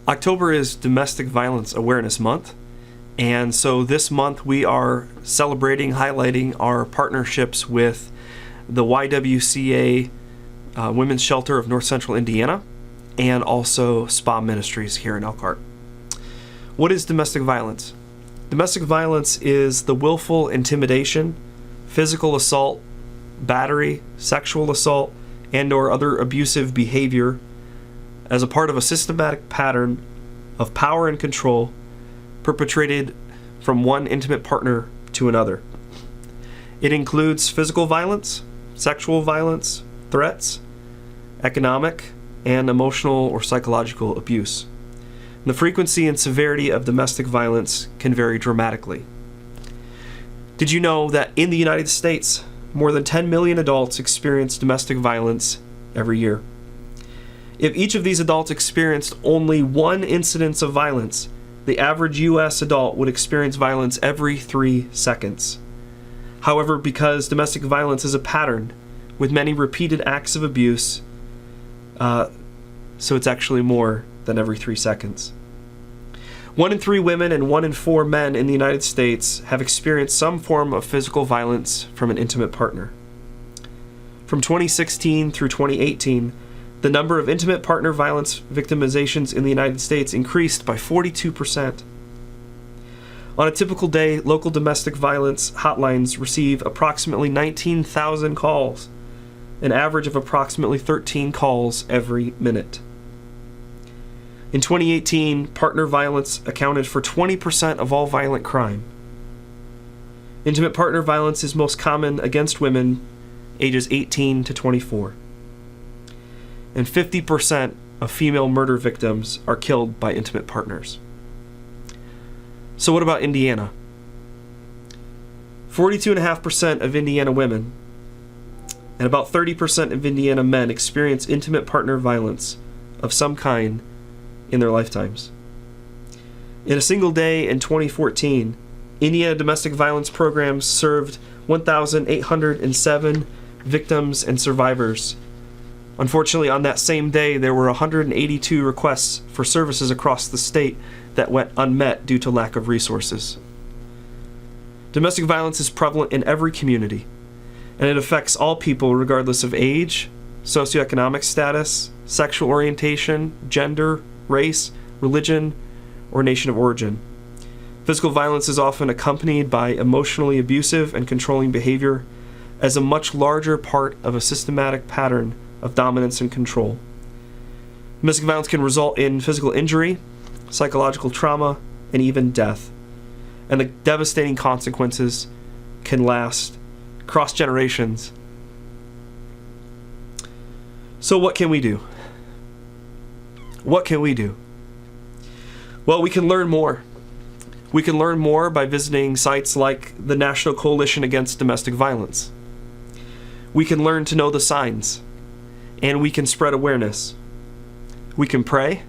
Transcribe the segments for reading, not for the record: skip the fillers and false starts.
October is Domestic Violence Awareness Month, and so this month we are celebrating, highlighting our partnerships with the YWCA Women's Shelter of North Central Indiana and also SPA Ministries here in Elkhart. What is domestic violence? Domestic violence is the willful intimidation, physical assault, battery, sexual assault, and or other abusive behavior as a part of a systematic pattern of power and control perpetrated from one intimate partner to another. It includes physical violence, sexual violence, threats, economic, and emotional or psychological abuse. The frequency and severity of domestic violence can vary dramatically. Did you know that in the United States, more than 10 million adults experience domestic violence every year? If each of these adults experienced only one incidence of violence, the average U.S. adult would experience violence every 3 seconds. However, because domestic violence is a pattern with many repeated acts of abuse, so it's actually more than every 3 seconds. 1 in 3 women and 1 in 4 men in the United States have experienced some form of physical violence from an intimate partner. From 2016 through 2018, the number of intimate partner violence victimizations in the United States increased by 42%. On a typical day, local domestic violence hotlines receive approximately 19,000 calls, an average of approximately 13 calls every minute. In 2018, partner violence accounted for 20% of all violent crime. Intimate partner violence is most common against women ages 18 to 24. And 50% of female murder victims are killed by intimate partners. So what about Indiana? 42.5% of Indiana women and about 30% of Indiana men experience intimate partner violence of some kind in their lifetimes. In a single day in 2014, Indiana domestic violence programs served 1,807 victims and survivors. Unfortunately, on that same day, there were 182 requests for services across the state that went unmet due to lack of resources. Domestic violence is prevalent in every community, and it affects all people regardless of age, socioeconomic status, sexual orientation, gender, race, religion, or nation of origin. Physical violence is often accompanied by emotionally abusive and controlling behavior as a much larger part of a systematic pattern of dominance and control. Domestic violence can result in physical injury, psychological trauma, and even death. And the devastating consequences can last across generations. So what can we do? What can we do? Well, we can learn more. We can learn more by visiting sites like the National Coalition Against Domestic Violence. We can learn to know the signs, and we can spread awareness. We can pray,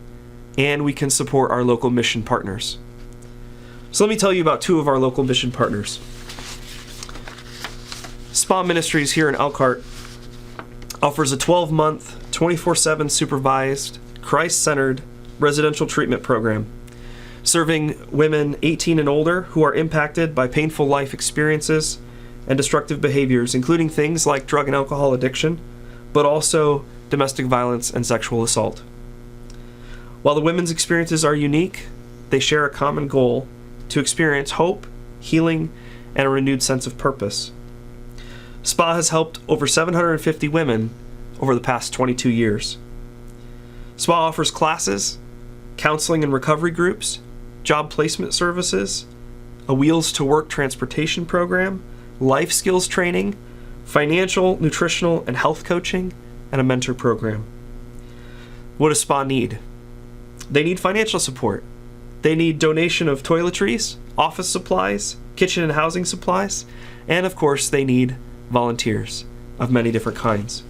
and we can support our local mission partners. So let me tell you about 2 of our local mission partners. SPA Ministries here in Elkhart offers a 12-month, 24/7 supervised, Christ-centered residential treatment program, serving women 18 and older who are impacted by painful life experiences and destructive behaviors, including things like drug and alcohol addiction, but also domestic violence and sexual assault. While the women's experiences are unique, they share a common goal to experience hope, healing, and a renewed sense of purpose. SPA has helped over 750 women over the past 22 years. SPA offers classes, counseling and recovery groups, job placement services, a Wheels to Work transportation program, life skills training, financial, nutritional, and health coaching, and a mentor program. What does SPA need? They need financial support. They need donation of toiletries, office supplies, kitchen and housing supplies, and of course they need volunteers of many different kinds.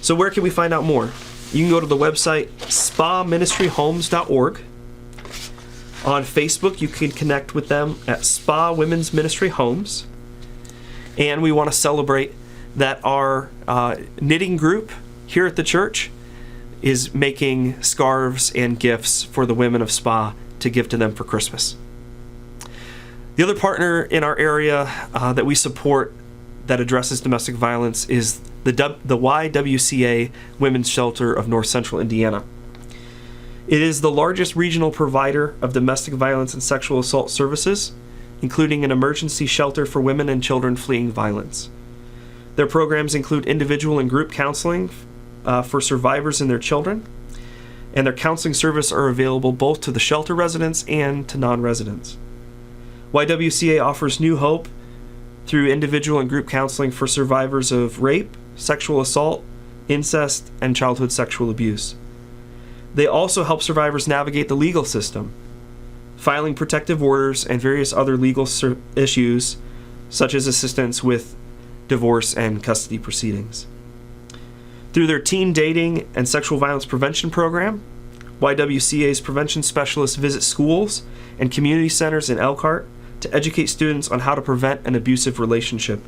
So where can we find out more? You can go to the website spaministryhomes.org. On Facebook, you can connect with them at SPA Women's Ministry Homes. And we want to celebrate that our knitting group here at the church is making scarves and gifts for the women of Spa to give to them for Christmas. The other partner in our area that we support that addresses domestic violence is the YWCA Women's Shelter of North Central Indiana. It is the largest regional provider of domestic violence and sexual assault services, including an emergency shelter for women and children fleeing violence. Their programs include individual and group counseling for survivors and their children, and their counseling services are available both to the shelter residents and to non-residents. YWCA offers new hope through individual and group counseling for survivors of rape, sexual assault, incest, and childhood sexual abuse. They also help survivors navigate the legal system, filing protective orders and various other legal issues, such as assistance with divorce and custody proceedings. Through their teen dating and sexual violence prevention program, YWCA's prevention specialists visit schools and community centers in Elkhart to educate students on how to prevent an abusive relationship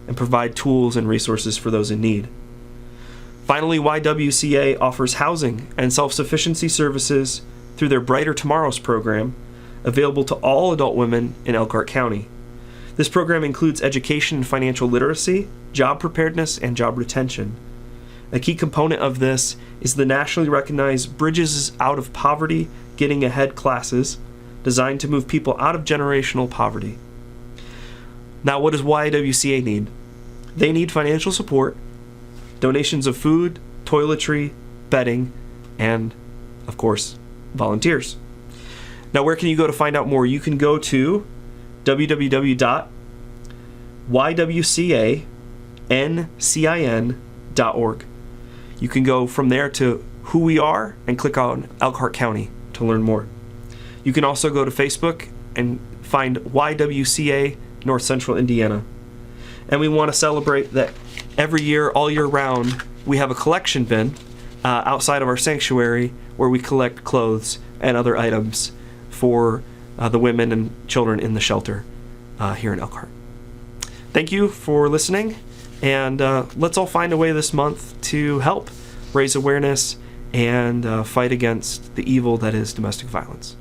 and provide tools and resources for those in need. Finally, YWCA offers housing and self-sufficiency services through their Brighter Tomorrows program, available to all adult women in Elkhart County. This program includes education and financial literacy, job preparedness, and job retention. A key component of this is the nationally recognized Bridges Out of Poverty Getting Ahead classes, designed to move people out of generational poverty. Now, what does YWCA need? They need financial support, donations of food, toiletry, bedding, and, of course, volunteers. Now, where can you go to find out more? You can go to www.ywcancin.org. You can go from there to who we are and click on Elkhart County to learn more. You can also go to Facebook and find YWCA North Central Indiana. And we want to celebrate that every year, all year round, we have a collection bin outside of our sanctuary where we collect clothes and other items for the women and children in the shelter here in Elkhart. Thank you for listening, and let's all find a way this month to help raise awareness and fight against the evil that is domestic violence.